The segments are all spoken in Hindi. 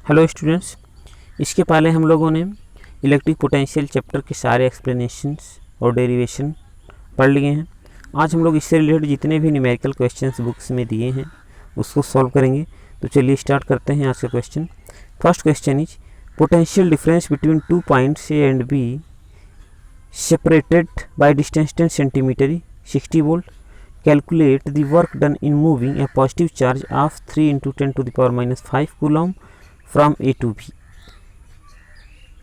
हेलो स्टूडेंट्स, इसके पहले हम लोगों ने इलेक्ट्रिक पोटेंशियल चैप्टर के सारे एक्सप्लेनेशंस और डेरिवेशन पढ़ लिए हैं। आज हम लोग इससे रिलेटेड जितने भी न्यूमेरिकल क्वेश्चंस बुक्स में दिए हैं उसको सॉल्व करेंगे। तो चलिए स्टार्ट करते हैं आज का question. First question is potential difference between 2 points A and B separated by distance 10 centimetre 60 volt. Calculate the work done in moving a positive charge of 3 × 10⁻⁵ coulomb from A to B.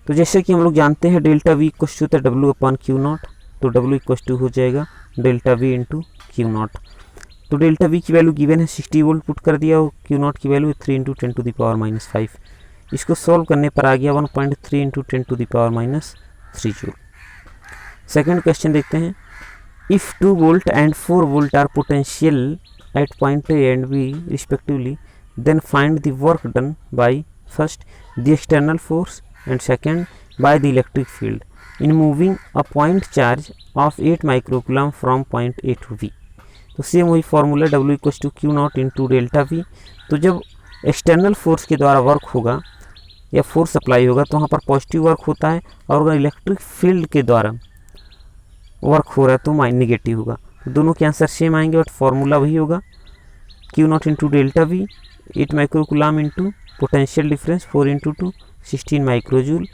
तो जैसे कि हम लोग जानते हैं डेल्टा वी इक्वल टू होता है W/Q0, तो W इक्वल टू हो जाएगा डेल्टा वी इंटू Q0। तो डेल्टा वी की वैल्यू गिवन है 60 वोल्ट पुट कर दिया और Q0 की वैल्यू 3 × 10⁻⁵। इसको सॉल्व करने पर आ गया 1.3 × 10⁻³ जूल। सेकेंड क्वेश्चन देखते हैं। If 2 volt and 4 volt are potential at point A and B respectively, then find the work done by first the external force and second by the electric field in moving a point charge of 8 microcoulomb from point A to B। तो सेम वही formula W equal to Q0 into delta V. तो जब एक्सटर्नल फोर्स के द्वारा वर्क होगा या फोर्स अप्लाई होगा तो वहाँ पर पॉजिटिव वर्क होता है, और अगर इलेक्ट्रिक फील्ड के द्वारा वर्क हो रहा है तो नेगेटिव होगा। तो दोनों के आंसर सेम आएंगे बट फॉर्मूला वही होगा Q0 into delta we 8 microcoulomb into potential difference 4 × 2 16 माइक्रोजूल,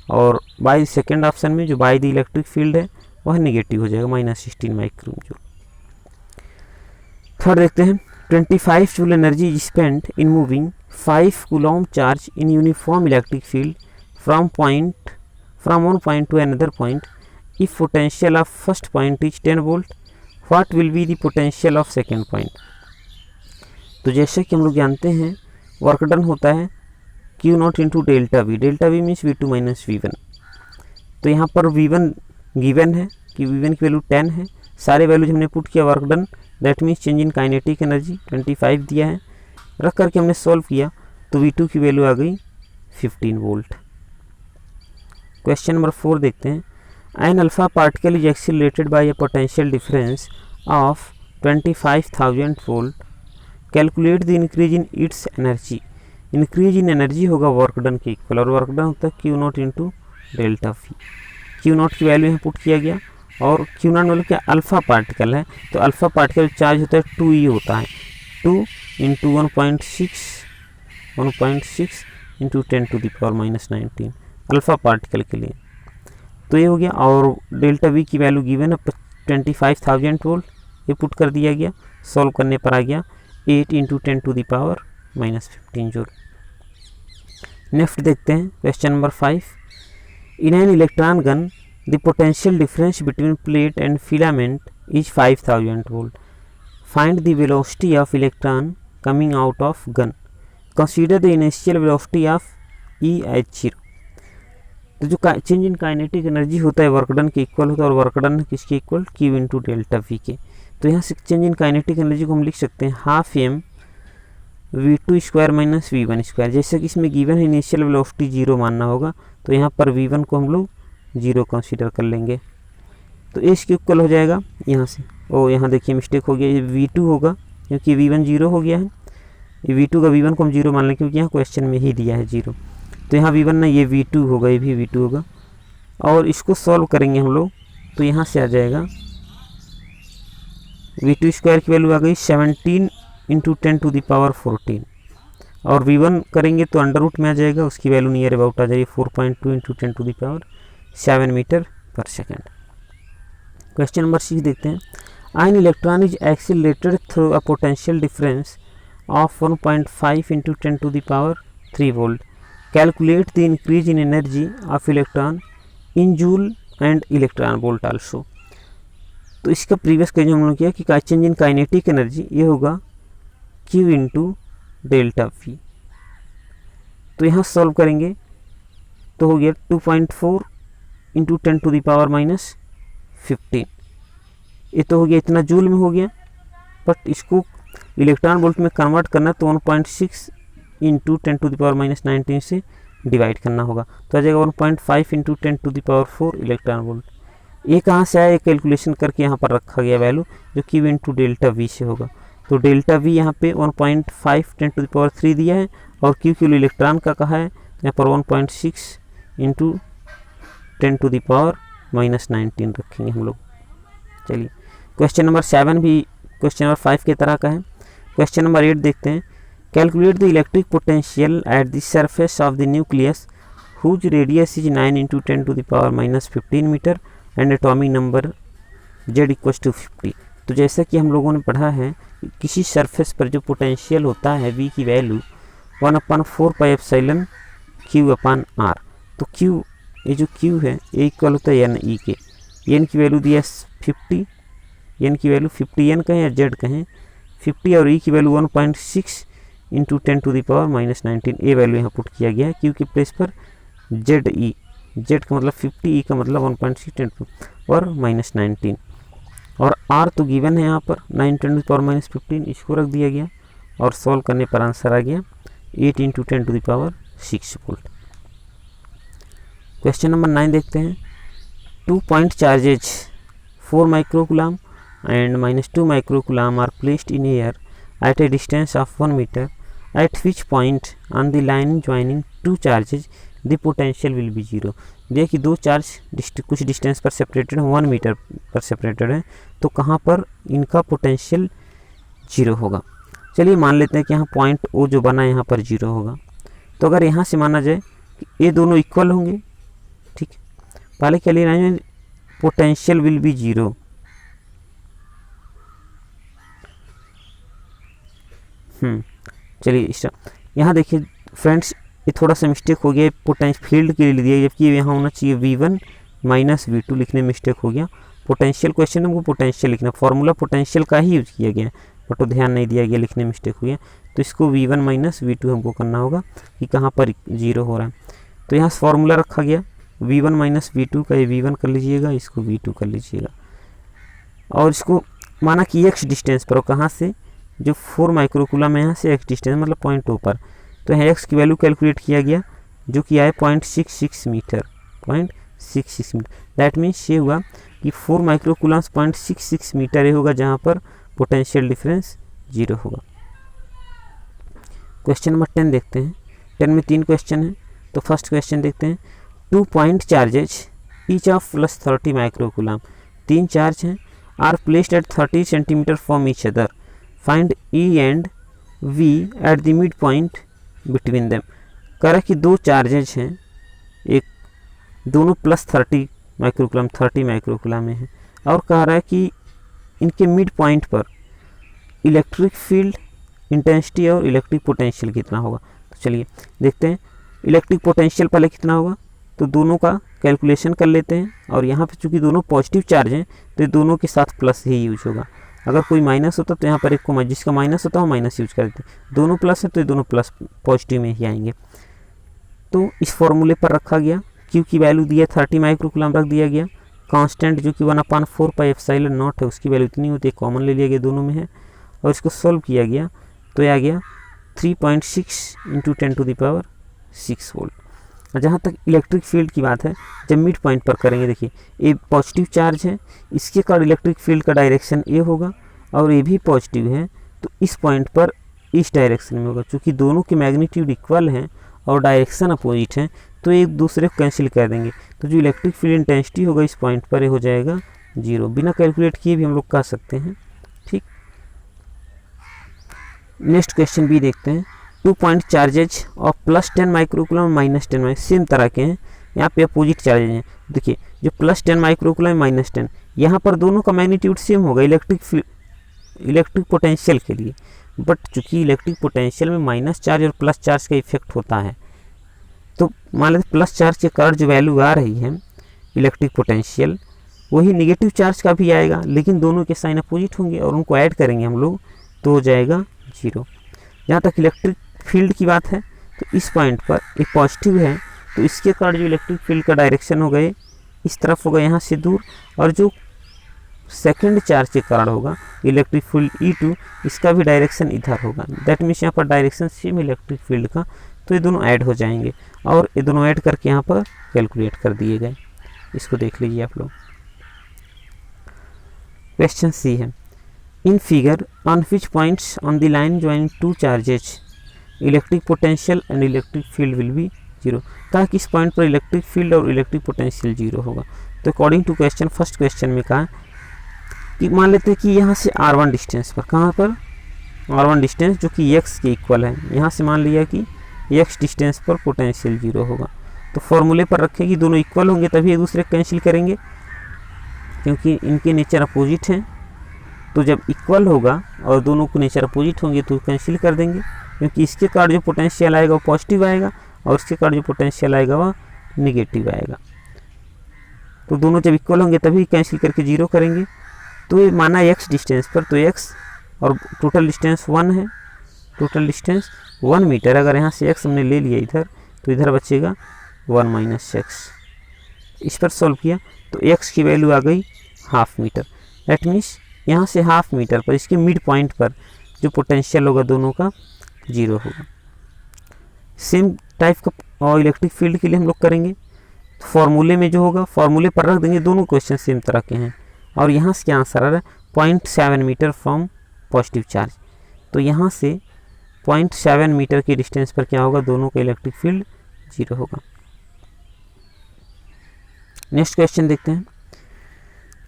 और बाय सेकेंड ऑप्शन में जो बाय द इलेक्ट्रिक फील्ड है वह नेगेटिव हो जाएगा -16 माइक्रोजूल। थर्ड देखते हैं। 25 joule energy is spent in moving 5 coulomb charge in uniform electric field from one point two another point. If potential of first point is 10 volt, what will be the potential of second point. तो जैसे कि हम लोग जानते हैं वर्क डन होता है Q0 into delta we. Delta we means V2 minus V1। तो यहाँ पर V1 गिवन है कि V1 की वैल्यू 10 है। सारे वैल्यूज हमने पुट किया work done, that means change in kinetic energy 25 दिया है। रख करके हमने सॉल्व किया तो V2 की वैल्यू आ गई 15 वोल्ट। क्वेश्चन नंबर 4 देखते हैं। An alpha particle is accelerated by a potential difference of 25,000 volt. Calculate the increase in its energy. Increase in energy होगा वर्क डन के इक्वल, और वर्क डन होता है Q0 into delta we. Q0 की वैल्यू यहाँ पुट किया गया, और Q0 मतलब क्या अल्फा पार्टिकल है, तो अल्फा पार्टिकल चार्ज होता है 2e होता है, 2 × 1.6 इंटू 10⁻⁻19 अल्फा पार्टिकल के लिए। तो ये हो गया, और डेल्टा वी की वैल्यू गिवन है 25,000 वोल्ट, ये पुट कर दिया गया। सॉल्व करने पर आ गया 8 × 10⁻⁻15 जूल। नेक्स्ट देखते हैं question number 5। In an electron gun the potential difference between plate and filament is 5000 volt. Find the velocity of electron coming out of gun. Consider the initial velocity of E H 0। तो जो चेंज इन काइनेटिक एनर्जी होता है वर्क डन के इक्वल होता है, और वर्क डन किसके equal Q into delta we के। तो यहाँ से चेंज इन काइनेटिक एनर्जी को हम लिख सकते हैं ½ m v2² - v1²। जैसे कि इसमें गिवन है इनिशियल वेलोसिटी 0 मानना होगा, तो यहाँ पर v1 को हम लोग 0 कंसीडर कर लेंगे। तो इसके इक्वल हो जाएगा यहाँ से। ओ यहाँ देखिए मिस्टेक हो गया, ये v2 होगा क्योंकि v1 0 हो गया है। ये v2 का v1 को हम 0 मान लें क्योंकि यहाँ क्वेश्चन में ही दिया है 0। तो यहाँ v1 ना, ये v2 होगा, ये भी v2 होगा। और इसको सॉल्व करेंगे हम लोग तो यहाँ से आ जाएगा v2² की वैल्यू आ गई 17 × 10⁻14, और v1 करेंगे तो अंडर रूट में आ जाएगा, उसकी वैल्यू नियर अबाउट आ जाएगी 4.2 × 10⁻7 मीटर पर सेकेंड। क्वेश्चन नंबर 6 देखते हैं। An electron is accelerated through a potential difference of 1.5 × 10⁻³ volt. Calculate the increase in energy of electron in joule and electron volt also. तो इसका प्रीवियस क्वेश्चन हम लोग किया कि चेंज इन काइनेटिक एनर्जी ये होगा Q इंटू डेल्टा वी। तो यहाँ सॉल्व करेंगे तो हो गया 2.4 × 10⁻⁻15। ये तो हो गया, इतना जूल में हो गया, बट इसको इलेक्ट्रॉन वोल्ट में कन्वर्ट करना तो 1.6 × 10⁻⁻19 से डिवाइड करना होगा, तो आ जाएगा 1.5 × 10⁻⁴ इलेक्ट्रॉन वोल्ट। ये कहाँ से आया, ये कैलकुलेशन करके यहाँ पर रखा गया वैल्यू जो Q इंटू डेल्टा वी से होगा। तो डेल्टा वी यहाँ पे 1.5 × 10⁻³ दिया है, और क्यू की वैल्यू इलेक्ट्रॉन का कहा है, यहाँ पर 1.6 इंटू 10⁻⁻19 रखेंगे हम लोग। चलिए क्वेश्चन नंबर 7 भी क्वेश्चन नंबर 5 के तरह का है। क्वेश्चन नंबर 8 देखते हैं। Calculate the electric potential at the surface of the nucleus whose radius is 9 into 10⁻⁻15 metre and atomic number z equals to 50। तो जैसा कि हम लोगों ने पढ़ा है किसी सरफेस पर जो पोटेंशियल होता है v की वैल्यू 1/4πε/Q/r। तो Q, ये जो Q है ये इक्वल होता है n e के। n की वैल्यू दी है 50, n की वैल्यू 50 n कहें या z कहें 50 और e की वैल्यू 1.6 इंटू 10⁻⁻19 ये वैल्यू यहाँ पुट किया गया है। Q के प्लेस पर z का मतलब 50, e का मतलब 1.6 10⁻⁻19 और r तो गिवन है यहाँ पर 9 10⁻⁻15, इसको रख दिया गया और सॉल्व करने पर आंसर आ गया 8 इंटू 10⁻6 वोल्ट। क्वेश्चन नंबर 9 देखते हैं। 2 point charges 4 microcoulomb and -2 microcoulomb are placed in air at a distance of 1 meter, at which point on the line joining two charges the potential will be 0। देखिए दो चार्ज कुछ डिस्टेंस पर सेपरेटेड है, 1 मीटर पर सेपरेटेड है, तो कहाँ पर इनका पोटेंशियल 0 होगा। चलिए मान लेते हैं कि यहाँ पॉइंट ओ जो बना है यहाँ पर 0 होगा। तो अगर यहाँ से माना जाए कि ये दोनों इक्वल होंगे, ठीक, पहले क्या ले रहे हैं, पोटेंशियल विल बी 0। चलिए इस यहाँ देखिए फ्रेंड्स ये थोड़ा सा मिस्टेक हो गया, पोटेंशियल फील्ड के लिए दिया जबकि यहाँ होना चाहिए v1 माइनस v2, लिखने में मिस्टेक हो गया। पोटेंशियल क्वेश्चन में हमको पोटेंशियल लिखना, फॉर्मूला पोटेंशियल का ही यूज किया गया बट वो ध्यान नहीं दिया गया, लिखने में मिस्टेक हो गया। तो इसको v1 माइनस v2 हमको करना होगा कि कहाँ पर 0 हो रहा है। तो यहाँ फॉर्मूला रखा गया v1 माइनस v2 का, ये v1 कर लीजिएगा, इसको v2 कर लीजिएगा और इसको माना कि x डिस्टेंस पर, कहाँ से, जो 4 माइक्रोकूलम है यहाँ से x डिस्टेंस मतलब पॉइंट ओ पर। तो यहाँ x की वैल्यू कैलकुलेट किया गया जो कि आए 0.66 मीटर, 0.66 मीटर। दैट मीन्स ये हुआ कि 4 माइक्रोकूलम्स 0.66 मीटर ये होगा जहाँ पर पोटेंशियल डिफरेंस 0 होगा। क्वेश्चन नंबर 10 देखते हैं। 10 में 3 क्वेश्चन है। तो फर्स्ट क्वेश्चन देखते हैं। 2 point charges each of +30 microcoulomb, 3 charge हैं, are placed at 30 centimetre from each other, find E and V at the mid point between them. कह रहा है कि 2 चार्जेज हैं, एक दोनों +30 माइक्रोकूलम 30 माइक्रोकूलम में है और कह रहा है कि इनके मिड पॉइंट पर इलेक्ट्रिक फील्ड इंटेंसिटी और इलेक्ट्रिक पोटेंशियल कितना होगा। तो चलिए देखते हैं। इलेक्ट्रिक पोटेंशियल पहले कितना होगा, तो दोनों का कैलकुलेशन कर लेते हैं और यहाँ पे चूँकि दोनों पॉजिटिव चार्ज हैं तो ये दोनों के साथ प्लस ही यूज होगा। अगर कोई माइनस होता तो यहाँ पर एक को जिसका माइनस होता है वो माइनस यूज कर देते, दोनों प्लस है तो ये दोनों प्लस पॉजिटिव में ही आएंगे। तो इस फॉर्मूले पर रखा गया, क्यू की वैल्यू दिया 30 माइक्रोकूलम रख दिया गया, कांस्टेंट जो कि 1/4πε0 है उसकी वैल्यू इतनी होती है, कॉमन ले लिया गया, दोनों में है और इसको सोल्व किया गया तो ये आ गया 3.6 इंटू 10⁻6 वोल्ट। और जहाँ तक इलेक्ट्रिक फील्ड की बात है, जब मिड पॉइंट पर करेंगे, देखिए ये पॉजिटिव चार्ज है, इसके कारण इलेक्ट्रिक फील्ड का डायरेक्शन ए होगा और ये भी पॉजिटिव है तो इस पॉइंट पर इस डायरेक्शन में होगा। चूँकि दोनों के मैग्नीट्यूड इक्वल हैं और डायरेक्शन अपोजिट हैं तो एक दूसरे को कैंसिल कर देंगे, तो जो इलेक्ट्रिक फील्ड इंटेंसिटी होगा इस पॉइंट पर ये हो जाएगा 0। बिना कैलकुलेट किए भी हम लोग कह सकते हैं, ठीक। नेक्स्ट क्वेश्चन भी देखते हैं। 2 पॉइंट चार्जेज और +10 माइक्रोकूलम -10 सेम तरह के हैं, यहाँ पे अपोजिट चार्जेज हैं। देखिए जो +10 माइक्रोकूलम -10, यहाँ पर दोनों का मैग्नीट्यूड सेम होगा इलेक्ट्रिक पोटेंशियल के लिए, बट चूंकि इलेक्ट्रिक पोटेंशियल में माइनस चार्ज और प्लस चार्ज का इफेक्ट होता है तो मान लेते प्लस चार्ज के कारण जो वैल्यू आ रही है इलेक्ट्रिक पोटेंशियल वही नेगेटिव चार्ज का भी आएगा, लेकिन दोनों के साइन अपोजिट होंगे और उनको ऐड करेंगे हम लोग तो हो जाएगा 0। जहाँ तक इलेक्ट्रिक फील्ड की बात है तो इस पॉइंट पर एक पॉजिटिव है तो इसके कारण जो इलेक्ट्रिक फील्ड का डायरेक्शन हो गए इस तरफ होगा यहाँ से दूर, और जो सेकंड चार्ज के कारण होगा इलेक्ट्रिक फील्ड E2 इसका भी डायरेक्शन इधर होगा। दैट मीन्स यहाँ पर डायरेक्शन सेम इलेक्ट्रिक फील्ड का, तो ये दोनों ऐड हो जाएंगे और ये दोनों ऐड करके यहाँ पर कैलकुलेट कर दिए गए। इसको देख लीजिए आप लोग। क्वेश्चन सी है, in figure on which points on the line joining 2 charges electric potential and electric field will be zero. कहा कि इस पॉइंट पर इलेक्ट्रिक फील्ड और इलेक्ट्रिक पोटेंशियल जीरो होगा। तो according to question, first question में कहा कि मान लेते हैं कि यहाँ से r1 डिस्टेंस पर, कहाँ पर r1 डिस्टेंस जो कि x के इक्वल है, यहाँ से मान लिया कि x डिस्टेंस पर पोटेंशियल जीरो होगा। तो फॉर्मूले पर रखें कि दोनों इक्वल होंगे तभी एक दूसरे को कैंसिल करेंगे, क्योंकि इनके नेचर अपोजिट हैं। तो जब इक्वल होगा और दोनों को नेचर अपोजिट होंगे तो कैंसिल कर देंगे, क्योंकि इसके कार्ड जो पोटेंशियल आएगा वो पॉजिटिव आएगा और इसके कार्ड जो पोटेंशियल आएगा वह निगेटिव आएगा। तो दोनों जब इक्वल होंगे तभी कैंसिल करके जीरो करेंगे। तो ये माना x डिस्टेंस पर, तो x और टोटल डिस्टेंस 1 है, टोटल डिस्टेंस 1 मीटर। अगर यहाँ से x हमने ले लिया इधर, तो इधर बचेगा 1 - x। इस पर सॉल्व किया तो x की वैल्यू आ गई हाफ मीटर। दैट मीन्स यहाँ से हाफ मीटर पर इसके मिड पॉइंट पर जो पोटेंशियल होगा दोनों का जीरो होगा। सेम टाइप का और इलेक्ट्रिक फील्ड के लिए हम लोग करेंगे। तो फॉर्मूले में जो होगा फॉर्मूले पर रख देंगे, दोनों क्वेश्चन सेम तरह के हैं। और यहाँ से क्या आंसर आ रहा है 0.7 मीटर फ्रॉम पॉजिटिव चार्ज। तो यहाँ से 0.7 मीटर के डिस्टेंस पर क्या होगा, दोनों का इलेक्ट्रिक फील्ड जीरो होगा। नेक्स्ट क्वेश्चन देखते हैं।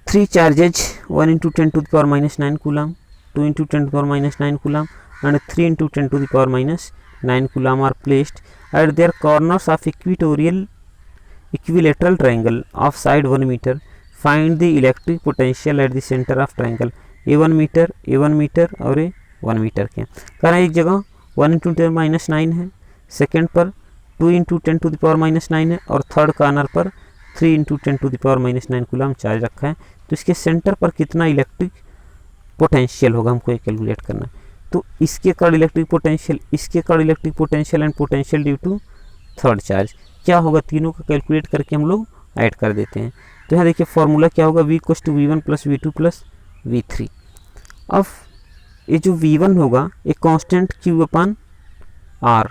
3 charges 1 × 10⁻⁹ coulomb, 2 × 10⁻⁹ coulomb and 3 × 10⁻⁹ coulomb are placed at their corners of equilateral triangle of side 1 meter. Find the electric potential at the center of triangle. A1 metre, A1 metre और A1 मीटर के। कारण एक जगह 1 × 10⁻⁹ है, सेकेंड पर 2 × 10⁻⁹ है और थर्ड कॉर्नर पर 3 × 10⁻⁹ कूलम चार्ज रखा है। तो इसके सेंटर पर कितना इलेक्ट्रिक पोटेंशियल होगा हमको कैलकुलेट करना है। तो इसके कार्ड इलेक्ट्रिक पोटेंशियल, इसके card electric potential and potential due to third charge क्या होगा, तीनों का कैलकुलेट करके हम लोग ऐड कर देते हैं। तो यहाँ देखिए फॉर्मूला क्या होगा, V = V1 + V2 + V3। अब ये जो V1 होगा ये कांस्टेंट Q/R,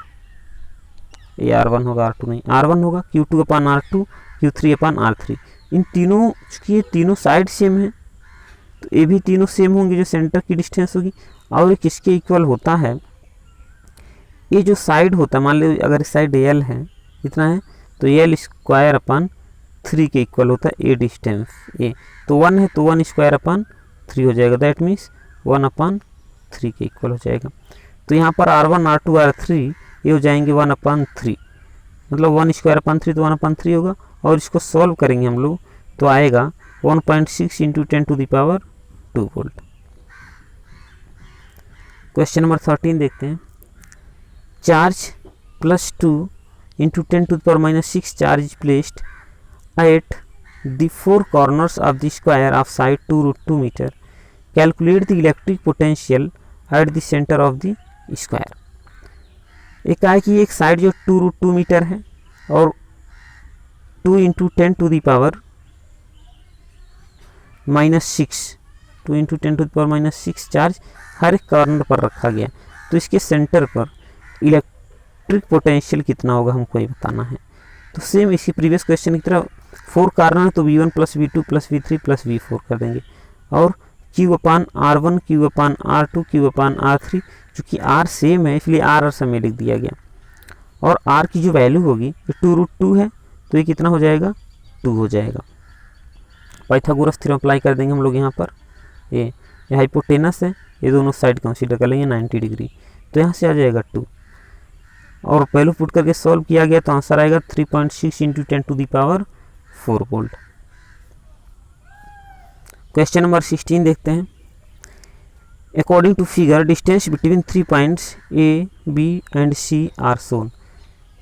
ये R1 होगा, R2 नहीं, R1 होगा, Q2/R2, Q3/R3। इन तीनों, चूँकि ये तीनों साइड सेम है तो ये भी तीनों सेम होंगे जो सेंटर की डिस्टेंस होगी। और ये किसके इक्वल होता है, ये जो साइड होता है, मान लीजिए अगर साइड L है कितना है, तो L² 3 के इक्वल होता है। ए डिस्टेंस ए तो 1 है तो 1² 3 हो जाएगा। दैट मीन्स 1/3 के इक्वल हो जाएगा। तो यहाँ पर R1 R2 R3 ये हो जाएंगे 1/3, मतलब 1² 3 तो 1/3 होगा। और इसको सॉल्व करेंगे हम लोग तो आएगा 1.6 × 10⁻² वोल्ट। क्वेश्चन नंबर 13 देखते हैं। Charge +2 × 10⁻⁶ charge is placed at the 4 corners of the square of side 2√2 meter. Calculate the electric potential at the center of the square. एक है कि एक साइड जो 2√2 मीटर है और 2 × 10⁻⁻⁶ 2 × 10⁻⁶ चार्ज हर एक कॉर्नर पर रखा गया। तो इसके सेंटर पर इलेक्ट्रिक पोटेंशियल कितना होगा हमको ये बताना है। तो सेम इसी प्रीवियस क्वेश्चन की तरह 4 कॉर्नर तो V1 + V2 + V3 + V4 कर देंगे। और Q/R1, Q/R2, Q/R3, चूँकि R सेम है इसलिए R समय लिख दिया गया। और R की जो वैल्यू होगी ये 2√2 है तो ये कितना हो जाएगा, 2 हो जाएगा। पाइथागोरस थ्योरम अप्लाई कर देंगे हम लोग यहाँ पर। ये हाइपोटेनस है, ये दोनों साइड कंसीडर कर लेंगे 90 डिग्री, तो यहाँ से आ जाएगा 2। और पहले पुट करके सॉल्व किया गया तो आंसर आएगा 3.6 × 10⁻⁴ वोल्ट। क्वेश्चन नंबर 16 देखते हैं। According to figure distance between 3 points A, B and C are shown.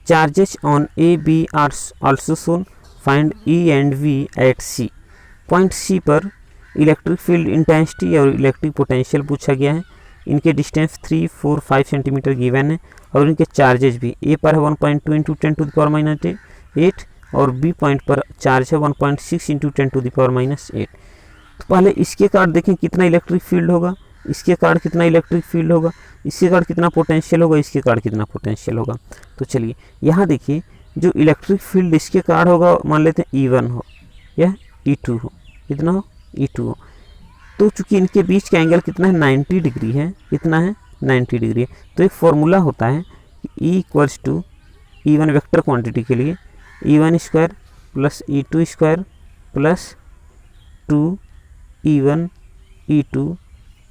Charges on A, B are also shown. Find E and V at C. Point C पर इलेक्ट्रिक फील्ड इंटेंसिटी और इलेक्ट्रिक पोटेंशियल पूछा गया है। इनके डिस्टेंस 3, 4, 5 सेंटीमीटर गिवन है और इनके चार्जेज भी। ए पर है 1.2 × 10⁻⁸ और बी पॉइंट पर चार्ज है 1.6 × 10⁻⁸। तो पहले इसके कार्ड देखें कितना इलेक्ट्रिक फील्ड होगा, इसके कार्ड कितना इलेक्ट्रिक फील्ड होगा, इसके कार्ड कितना पोटेंशियल होगा, इसके कार्ड कितना पोटेंशियल होगा। तो चलिए यहाँ देखिए जो इलेक्ट्रिक फील्ड इसके कार्ड होगा मान लेते हैं E1 हो या E2 हो, कितना हो E2 हो। तो चूंकि इनके बीच का एंगल कितना है 90 डिग्री है, कितना है 90 डिग्री है। तो एक फॉर्मूला होता है E equals to E1 vector quantity के लिए E1 square plus E2 square plus 2E1 E2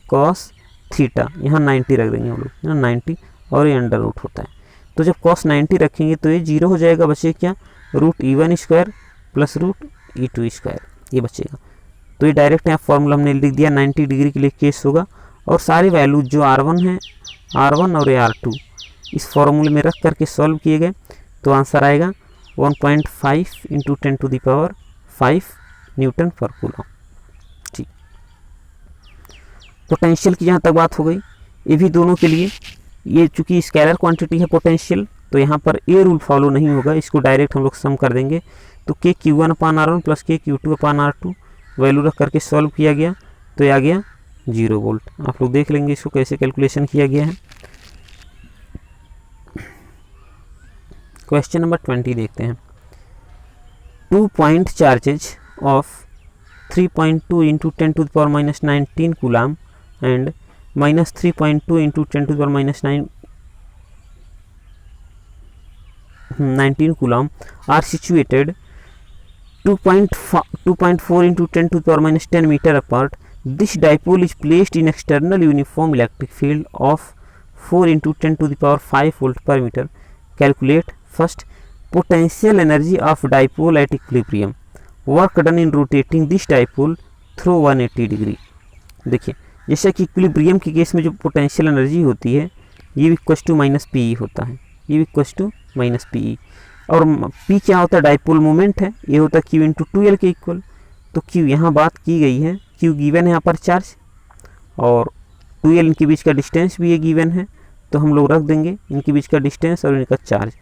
cos theta, यहाँ 90 रख देंगे हम लोग, है ना 90, और ये अंडर रूट होता है। तो जब कॉस 90 रखेंगे तो ये 0 हो जाएगा, बचे क्या root E1 square plus root E2 square, ये बचेगा। तो ये डायरेक्ट यहाँ फॉर्मूला हमने लिख दिया, 90 डिग्री के लिए केस होगा, और सारे वैल्यू जो R1 है, R1 और R2 इस फॉर्मूले में रख करके सॉल्व किए गए, तो आंसर आएगा 1.5 × 10⁵ न्यूटन पर कूलम। ठीक, पोटेंशियल की जहाँ तक बात हो गई, ये भी दोनों के लिए, ये चूंकि स्केलर क्वांटिटी है पोटेंशियल, तो यहाँ पर ए रूल फॉलो नहीं होगा, इसको डायरेक्ट हम लोग सम कर देंगे। तो के Q1/R1 प्लस के Q2/R2 वैल्यू रख करके सॉल्व किया गया, तो ये आ गया 0 वोल्ट। आप लोग देख लेंगे इसको कैसे कैलकुलेशन किया गया है। क्वेश्चन नंबर 20 देखते हैं। 2 point charges of 3.2 × 10⁻⁻19 coulomb and -3.2 × 10⁻19 coulomb are situated 2.4 × 10⁻10 meter apart. This dipole is placed in external uniform electric field of 4 × 10⁵ volt per meter. Calculate first potential energy of dipole at equilibrium. Work done in rotating this dipole through 180 degree. देखिए, जैसा कि इक्विलिब्रियम के केस में जो पोटेंशियल एनर्जी होती है, ये भी इक्वल्स टू -PE होता है, ये भी इक्वल्स टू -PE, और P क्या होता है, डाइपोल मोमेंट है, ये होता है Q × 2L के इक्वल। तो Q यहाँ बात की गई है, Q गिवन है यहाँ पर चार्ज, और 2L इनके बीच का डिस्टेंस भी ये गिवन है, तो हम लोग रख देंगे इनके बीच का डिस्टेंस और इनका चार्ज,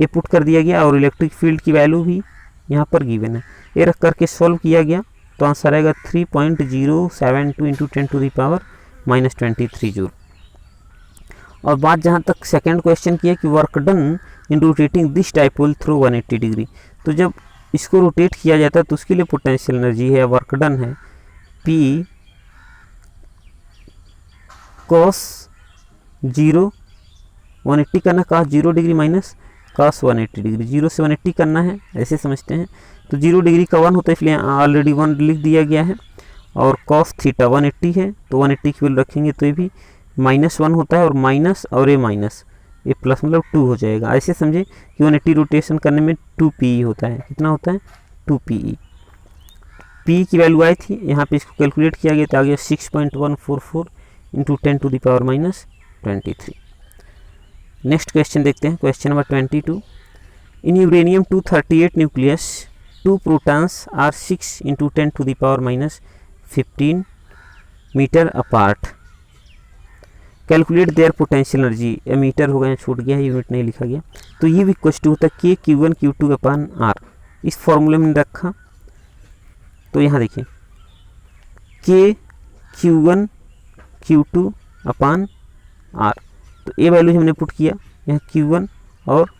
ये पुट कर दिया गया, और इलेक्ट्रिक फील्ड की वैल्यू भी यहाँ पर गिवन है, ये रख करके सॉल्व किया गया, तो आंसर आएगा 3.072 × 10⁻23 जूल। और बात जहाँ तक सेकंड क्वेश्चन की है कि work done in rotating this dipole through 180 degree, तो जब इसको रोटेट किया जाता है तो उसके लिए पोटेंशियल एनर्जी है, वर्क डन है P cos 0 180 करना, cos 0 degree minus cos 180 degree, 0 से 180 करना है, ऐसे समझते हैं। तो 0 डिग्री का 1 होता है, इसलिए ऑलरेडी 1 लिख दिया गया है, और cos थीटा 180 है, तो 180 की वैल्यू रखेंगे तो ये भी -1 होता है, और माइनस और ये माइनस, ये प्लस मतलब 2 हो जाएगा। ऐसे समझे कि 180 रोटेशन करने में 2PE होता है, कितना होता है 2PE। P की वैल्यू आई थी, यहाँ पे इसको कैलकुलेट किया गया तो आ गया 6.144 × 10⁻23। नेक्स्ट क्वेश्चन देखते हैं, question number 22। In uranium 238 nucleus 2 protons are 6 × 10⁻15 metre apart. Calculate their potential energy, metre हो गया, छूट गया है, यूनिट नहीं लिखा गया। तो ये भी इक्वल टू होता है के Q1 Q2/R, इस फॉर्मूले में रखा। तो यहाँ देखिए के Q1 Q2/R, तो ये वैल्यू हमने पुट किया, यहाँ Q1 और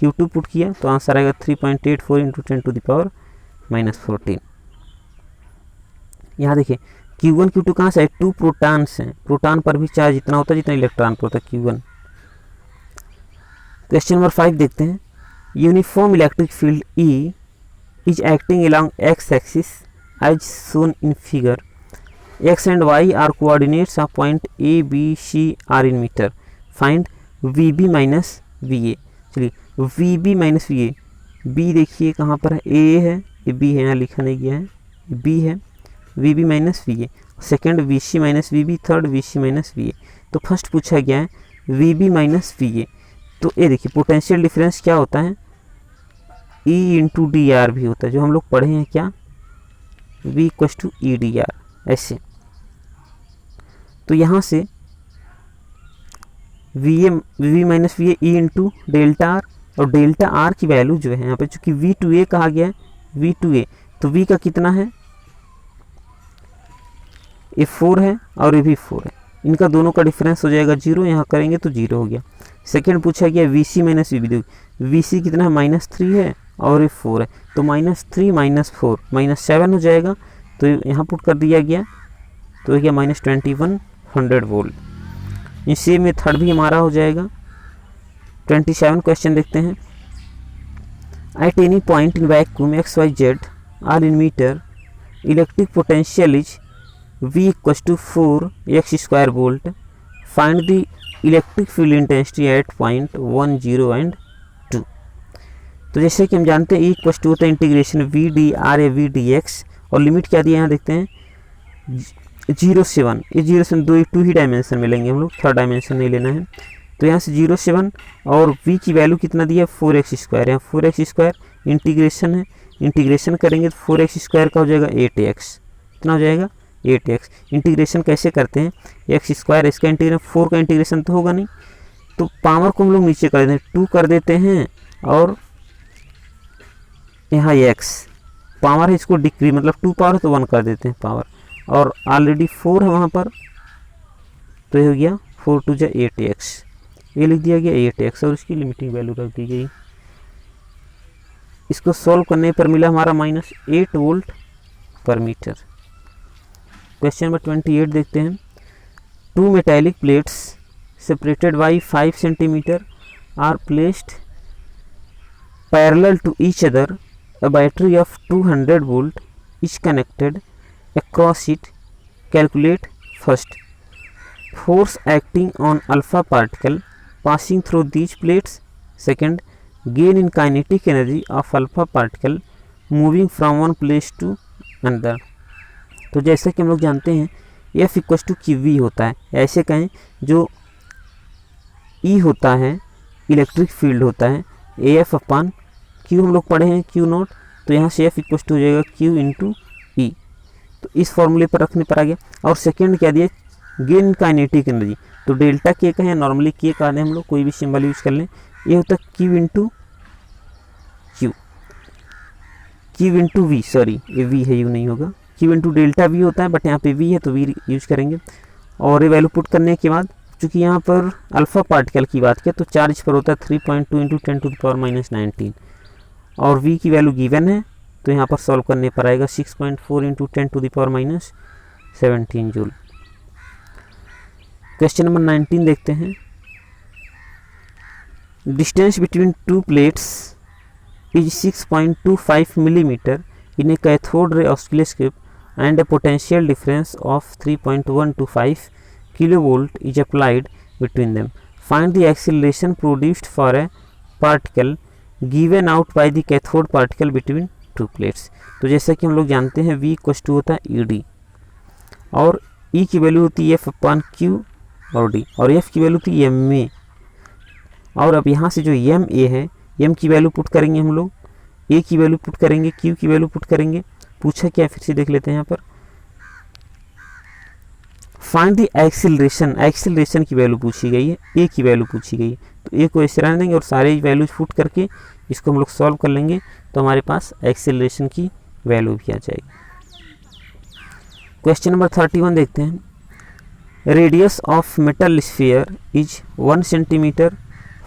Q2 पुट किया, तो आंसर आएगा 3.84 × 10⁻14। यहाँ देखिए Q1 Q2 कहाँ से है, 2 प्रोटॉन्स हैं, प्रोटॉन पर भी चार्ज इतना होता है जितना इलेक्ट्रॉन पर होता है Q1। क्वेश्चन नंबर 5 देखते हैं। Uniform electric field E is acting along x axis as shown in figure. x and y are coordinates of point A, B, C are in meter. Find VB minus VA। चलिए VB minus VA, B देखिए कहाँ पर है, A है, ये B है, यहाँ लिखा नहीं गया है, B है, VB minus VA, second VC minus VB, third VC minus VA। तो फर्स्ट पूछा गया है VB minus VA, तो ये देखिए पोटेंशियल डिफरेंस क्या होता है, E × DR भी होता है, जो हम लोग पढ़े हैं क्या, V = EDR, ऐसे। तो यहाँ से VB minus VA E × delta R, और डेल्टा R की वैल्यू जो है यहाँ पे चूंकि V2A कहा गया है, V2A, तो V का कितना है, ये 4 है और ये भी 4 है, इनका दोनों का डिफरेंस हो जाएगा 0, यहाँ करेंगे तो 0 हो गया। सेकेंड पूछा गया VC minus VB, देखो VC कितना है, -3 है और ये 4 है, तो -3 - 4 -7 हो जाएगा, तो यहाँ पुट कर दिया गया, तो क्या -2100 वोल्ट। इसी में थर्ड भी हमारा हो जाएगा 27 क्वेश्चन देखते हैं। At any point in vacuum x y z are in metre electric potential is V = 4x² volt. Find the electric field intensity at point 1, 0 and 2। तो जैसे कि हम जानते हैं E = होता है इंटीग्रेशन VdR या VdX और लिमिट क्या दिया है यहाँ देखते हैं 0 से 1। ये 0 से 2 ही डायमेंशन में लेंगे हम लोग, थर्ड डायमेंशन नहीं लेना है। तो यहाँ से 0 से 1 और V की वैल्यू कितना दिया है 4x²। यहाँ 4x² इंटीग्रेशन है, इंटीग्रेशन करेंगे तो 4x² का हो जाएगा 8x। कितना हो जाएगा 8x। इंटीग्रेशन कैसे करते हैं x², इसका इंटीग्रेशन 4 का इंटीग्रेशन तो होगा नहीं, तो पावर को हम लोग नीचे कर देते हैं 2 कर देते हैं और यहाँ x पावर है इसको डिक्रीज मतलब 2 पावर तो 1 कर देते हैं पावर, और ऑलरेडी 4 है वहाँ पर तो ये हो गया 4 × 2 = 8x। ये लिख दिया गया 8x और इसकी लिमिटिंग वैल्यू रख दी गई। इसको सॉल्व करने पर मिला हमारा -8 volt per metre. Question number 28 देखते हैं। 2 metallic plates separated by 5 centimetre are placed parallel to each other. A battery of 200 volt is connected across it. Calculate first force acting on alpha particle passing through these plates. Second, gain in kinetic energy of alpha particle moving from one place to another. तो जैसे कि हम लोग जानते हैं F = QV होता है, ऐसे कहें जो E होता है इलेक्ट्रिक फील्ड होता है AF/Q हम लोग पढ़े हैं Q0, तो यहाँ से F = हो जाएगा Q × E। तो इस फॉर्मूले पर रखने पर आ गया। और सेकंड क्या दिया गेन काइनेटिक एनर्जी, तो डेल्टा के कहें नॉर्मली के का हम लोग कोई भी सिंबल यूज कर लें, ये होता है Q × V, सॉरी ये V है, यू नहीं होगा, Q × डेल्टा V होता है बट यहाँ पे V है तो V यूज करेंगे। और ये वैल्यू पुट करने के बाद चूँकि यहाँ पर अल्फा पार्टिकल की बात किया तो चार्ज पर होता है 3.2 × 10⁻⁻19 और V की वैल्यू गिवन है तो यहाँ पर सॉल्व करने पर आएगा 6.4 × 10⁻17 जूल। क्वेश्चन नंबर 19 देखते हैं। Distance between 2 plates is 6.25 millimetre in A cathode ray oscilloscope and A potential difference of 3.125 kilovolt is applied between them. Find the acceleration produced for a particle given out by the cathode particle between 2 plates. तो जैसा कि हम लोग जानते हैं V = होता है ED और E की वैल्यू होती है F/Q और D और F की वैल्यू होती है MA। और अब यहाँ से जो MA है M की वैल्यू पुट करेंगे हम लोग, A की वैल्यू पुट करेंगे, Q की वैल्यू पुट करेंगे। पूछा क्या फिर से देख लेते हैं यहाँ पर फाइंड द एक्सीलरेशन, एक्सीलरेशन की वैल्यू पूछी गई है, A की वैल्यू पूछी गई है तो A को ऐसे रहने देंगे और सारे वैल्यूज पुट करके इसको हम लोग सॉल्व कर लेंगे तो हमारे पास एक्सीलरेशन की वैल्यू भी आ जाएगी। क्वेश्चन नंबर 31 देखते हैं। Radius of metal sphere is 1 centimetre.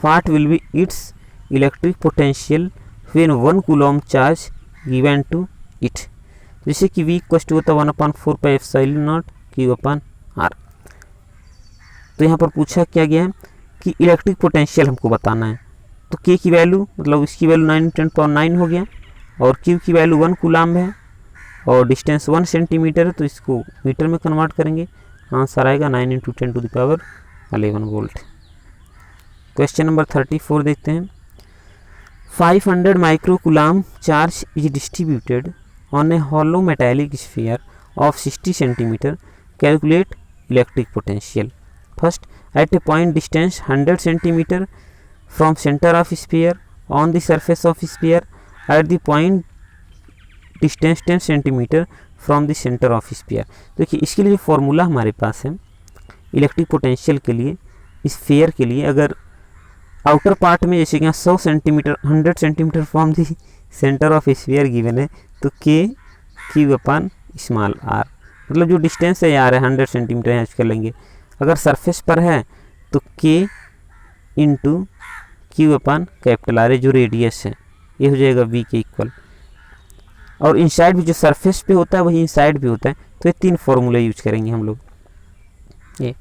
What will be its electric potential when 1 coulomb charge given to it. जैसे कि V = होता है 1/4πε0 Q/R। तो यहाँ पर पूछा क्या गया है कि इलेक्ट्रिक पोटेंशियल हमको बताना है, तो K की वैल्यू मतलब इसकी वैल्यू 9 × 10⁻9 हो गया और Q की वैल्यू 1 कूलम है और डिस्टेंस 1 सेंटीमीटर है तो इसको मीटर में कन्वर्ट करेंगे, आंसर आएगा 9 × 10⁻11 वोल्ट। क्वेश्चन नंबर 34 देखते हैं। 500 micro coulomb charge is distributed on a hollow metallic sphere of 60 centimetre. Calculate electric potential. First, at a point distance 100 centimetre from center of sphere on the surface of sphere at the point distance 10 centimeter from the center of sphere। देखिए इसके लिए फॉर्मूला हमारे पास है इलेक्ट्रिक पोटेंशियल के लिए स्फीयर के लिए, अगर आउटर पार्ट में जैसे कि यहाँ 100 centimetre 100 centimetre from the centre of sphere given है तो Q/r मतलब जो डिस्टेंस है यार है 100 सेंटीमीटर यहाँ कर लेंगे। अगर सरफेस पर है तो K × Q/R जो रेडियस है ये हो जाएगा V के इक्वल। और इनसाइड भी जो सरफेस पे होता है वही इनसाइड भी होता है, तो ये 3 फॉर्मूला यूज करेंगे हम लोग। ये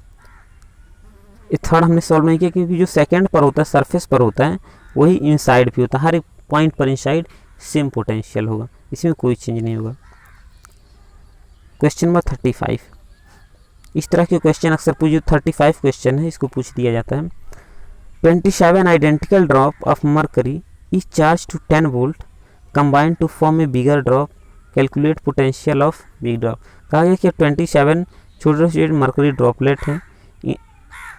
ये थर्ड हमने सॉल्व नहीं किया क्योंकि जो सेकंड पर होता है, सरफेस पर होता है, वही इनसाइड भी होता है। हर एक पॉइंट पर इनसाइड सेम पोटेंशियल होगा, इसमें कोई चेंज नहीं होगा। क्वेश्चन नंबर 35, इस तरह के क्वेश्चन अक्सर पूछ, 35 क्वेश्चन है, इसको पूछ दिया जाता है। 27 identical drop of mercury is charge to 10 volt combine to form a bigger drop, calculate potential of big drop. कहा गया कि 27 छोटे छोटे मर्करी ड्रॉपलेट हैं,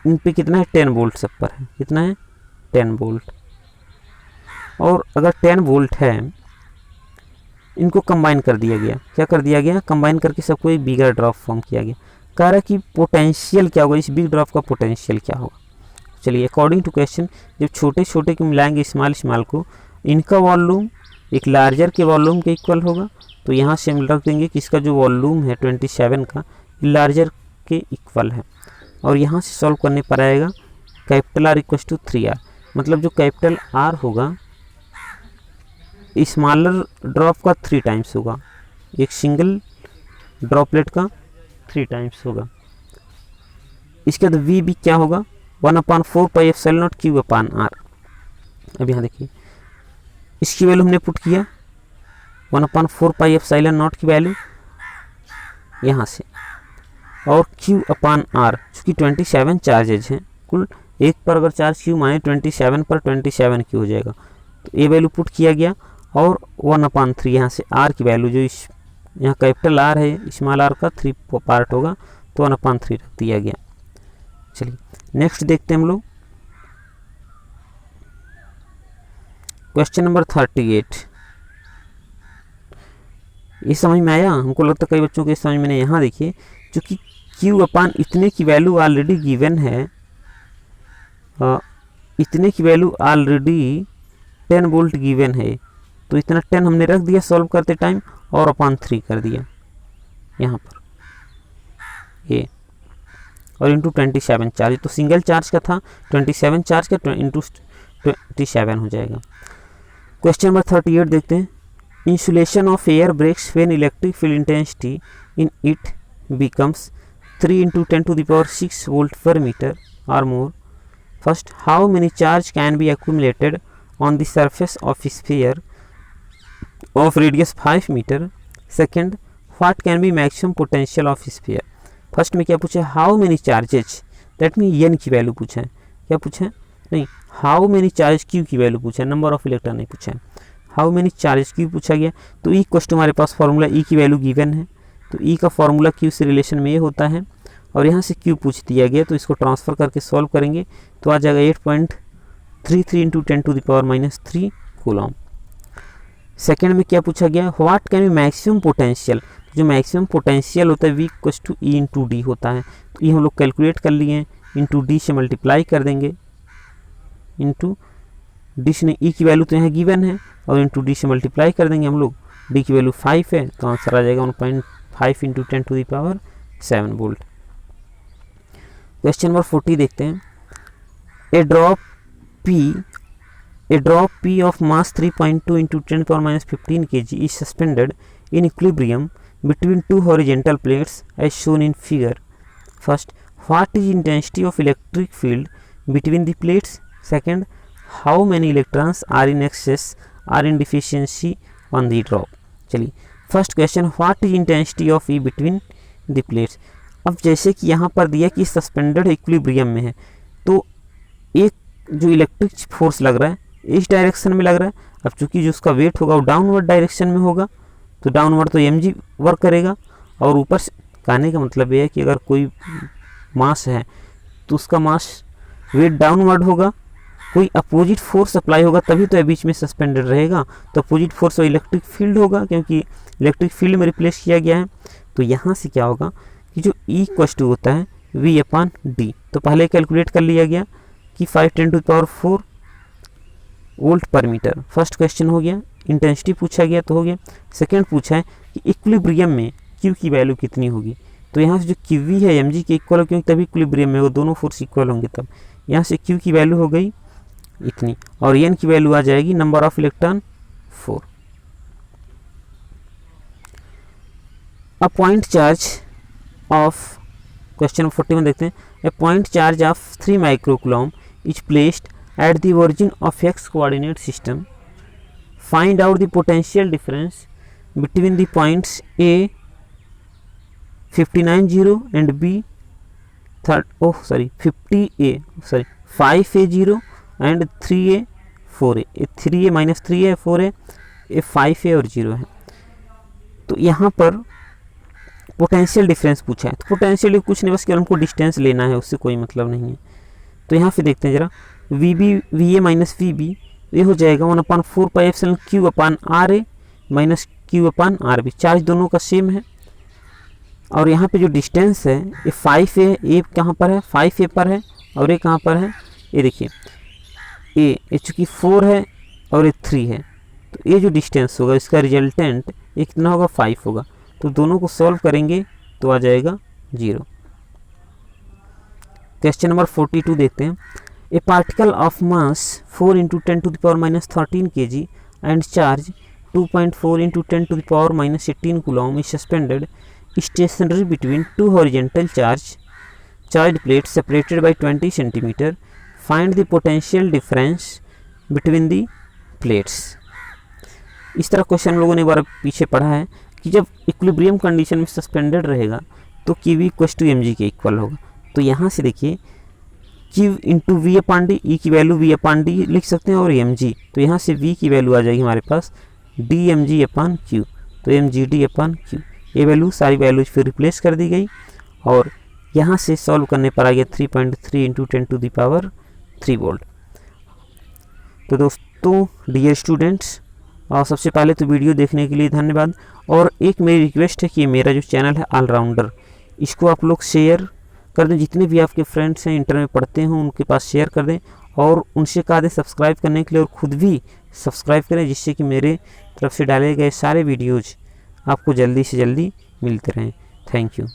इन पे कितना है 10 वोल्ट सब पर है, कितना है 10 वोल्ट। और अगर 10 वोल्ट है, इनको कंबाइन कर दिया गया, क्या कर दिया गया, कंबाइन करके सबको एक बिगर ड्रॉप फॉर्म किया गया। कह रहा है कि पोटेंशियल क्या होगा, इस बिग ड्रॉप का पोटेंशियल क्या होगा। चलिए अकॉर्डिंग टू क्वेश्चन, जब छोटे छोटे को मिलाएंगे स्मॉल स्मॉल को, इनका वॉल्यूम एक लार्जर के वॉल्यूम के इक्वल होगा, तो यहाँ से हम रख देंगे कि इसका जो वॉल्यूम है 27 का लार्जर के इक्वल है। और यहाँ से सॉल्व करने पर आएगा capital R equal to 3R, मतलब जो कैपिटल R होगा स्मॉलर ड्रॉप का 3 टाइम्स होगा, एक सिंगल ड्रॉपलेट का 3 टाइम्स होगा। इसके बाद वी भी क्या होगा 1/4 pi epsilon not Q upon R। अब यहाँ देखिए इसकी वैल्यू हमने पुट किया 1/4 पाई एप्सिलॉन नॉट की वैल्यू यहाँ से, और Q अपान R चूँकि 27 चार्जेज हैं, कुल एक पर अगर चार्ज Q माने 27 पर 27 Q हो जाएगा, तो ये वैल्यू पुट किया गया। और 1/3 यहाँ से R की वैल्यू जो इस यहाँ कैपिटल R है, स्मॉल r का 3 पार्ट होगा, तो 1/3 रख दिया गया। चलिए नेक्स्ट देखते हैं हम लोग क्वेश्चन नंबर 38। ये समझ में आया, हमको लगता है कई बच्चों के समझ में नहीं। यहाँ देखिए चूँकि Q अपान इतने की वैल्यू ऑलरेडी गिवन है, इतने की वैल्यू ऑलरेडी 10 वोल्ट गिवन है, तो इतना 10 हमने रख दिया सॉल्व करते टाइम, और अपान 3 कर दिया यहाँ पर ये, और इंटू 27 चार्ज, तो सिंगल चार्ज का था 27 चार्ज का इंटू 27 हो जाएगा। क्वेश्चन नंबर 38 देखते हैं। Insulation of air breaks when electric field intensity in it becomes 3 × 10⁶ volt per metre or more. First, how many charge can be accumulated on the surface of a sphere of radius 5 meter? Second, what can be maximum potential of a sphere? First में क्या पूछा है, how many charges, that mean n की वैल्यू पूछा है, क्या पूछा है, नहीं हाउ मेनी चार्ज क्यू की वैल्यू पूछा है, नंबर ऑफ इलेक्ट्रॉन नहीं पूछा है, हाउ मेनी चार्ज क्यू पूछा गया। तो ई क्वेश्चन हमारे पास फॉर्मूला ई की वैल्यू गिवन है, तो ई का फॉर्मूला क्यू से रिलेशन में ये होता है, और यहाँ से क्यू पूछ दिया गया, तो इसको ट्रांसफर करके सॉल्व करेंगे तो आ जाएगा 8.33 × 10⁻³ कूलम। सेकेंड में क्या पूछा गया, what can be maximum potential, जो मैक्सिमम पोटेंशियल होता है V = E × D होता है, तो ये हम लोग कैलकुलेट कर लिए हैं, इंटू D से मल्टीप्लाई कर देंगे, इंटू D से E की वैल्यू तो यहाँ गिवन है, और इंटू D से मल्टीप्लाई कर देंगे हम लोग, D की वैल्यू 5 है, तो आंसर आ जाएगा 1.5 × 10⁻7 वोल्ट। क्वेश्चन नंबर 40 देखते हैं। ए drop P of mass 3.2 × 10⁻15 kg is suspended in equilibrium between two horizontal plates as shown in figure. First, what is intensity of electric field between the plates? Second, how many electrons are in excess or in deficiency on the drop? चलिए first question, what is intensity of E between the plates. अब जैसे कि यहाँ पर दिया कि सस्पेंडेड इक्विलिब्रियम में है, तो एक जो इलेक्ट्रिक फोर्स लग रहा है इस डायरेक्शन में लग रहा है, अब चूंकि जो उसका वेट होगा वो डाउनवर्ड डायरेक्शन में होगा, तो डाउनवर्ड तो mg वर्क करेगा, और ऊपर से कहने का मतलब ये है कि अगर कोई मास है तो उसका मास वेट डाउनवर्ड होगा, कोई अपोजिट फोर्स अप्लाई होगा तभी तो ये बीच में सस्पेंडेड रहेगा, तो अपोजिट फोर्स और इलेक्ट्रिक फील्ड होगा, क्योंकि इलेक्ट्रिक फील्ड में रिप्लेस किया गया है। तो यहाँ से क्या होगा कि जो E = होता है V/D, तो पहले कैलकुलेट कर लिया गया कि 5×10⁴ volt per metre. First question हो गया, इंटेंसिटी पूछा गया तो हो गया। सेकेंड पूछा है कि इक्विलिब्रियम में Q की वैल्यू कितनी होगी, तो यहाँ से जो QV है mg के इक्वल हो, क्योंकि तभी इक्विलिब्रियम में वो दोनों फोर्स इक्वल होंगे, तब यहाँ से Q की वैल्यू हो गई इतनी, और n की वैल्यू आ जाएगी number of electron 4। A point charge of question 41 देखते हैं। A point charge of 3 microcoulomb is placed at the origin of x coordinate system. Find out the potential difference between the points A 59 0 and B 5a 0 and 3a 4a. 3a माइनस 3a 4a, ये 5a और 0 है. तो यहाँ पर पोटेंशियल डिफरेंस पूछा है. तो पोटेंशियल कुछ नहीं, बस केवल हमको डिस्टेंस लेना है, उससे कोई मतलब नहीं है. तो यहाँ पे देखते हैं जरा, va माइनस वी ये हो जाएगा 1/4 pi epsilon q upon r a minus q upon r b. Charge दोनों का सेम है. और यहाँ पे जो डिस्टेंस है ये 5 है. ए कहाँ पर है? 5 ए पर है. और ये कहाँ पर है? ये देखिए, ये चूँकि 4 है और ये 3 है, तो ये जो डिस्टेंस होगा इसका रिजल्टेंट ये कितना होगा? 5 होगा. तो दोनों को सॉल्व करेंगे तो आ जाएगा 0. क्वेश्चन नंबर 42 देखते हैं. ए particle of mass 4 × 10⁻13 kg and charge 2.4 × 10⁻18 coulomb is suspended stationary between two horizontal charged plates separated by 20 cm. Find the potential difference between the plates. इस तरह क्वेश्चन हम लोगों ने एक बार पीछे पढ़ा है कि जब इक्विलिब्रियम कंडीशन में सस्पेंडेड रहेगा तो Q इक्वल्स टू mg के इक्वल होगा. तो यहाँ से देखिए Q into V upon D, E की वैल्यू वी अपान डी लिख सकते हैं और mg, तो यहाँ से v की वैल्यू आ जाएगी हमारे पास dmg अपान q. तो mgd अपान q, ये वैल्यू सारी वैल्यूज फिर रिप्लेस कर दी गई और यहाँ से सॉल्व करने पर आ गया 3.3 × 10⁻³ वोल्ट. तो दोस्तों, डियर स्टूडेंट्स, सबसे पहले तो वीडियो देखने के लिए धन्यवाद. और एक मेरी रिक्वेस्ट है कि मेरा जो चैनल है ऑलराउंडर, इसको आप लोग शेयर कर दें. जितने भी आपके फ्रेंड्स हैं इंटर में पढ़ते हैं उनके पास शेयर कर दें और उनसे कहा दें सब्सक्राइब करने के लिए, और ख़ुद भी सब्सक्राइब करें, जिससे कि मेरे तरफ से डाले गए सारे वीडियोज़ आपको जल्दी से जल्दी मिलते रहें. Thank you.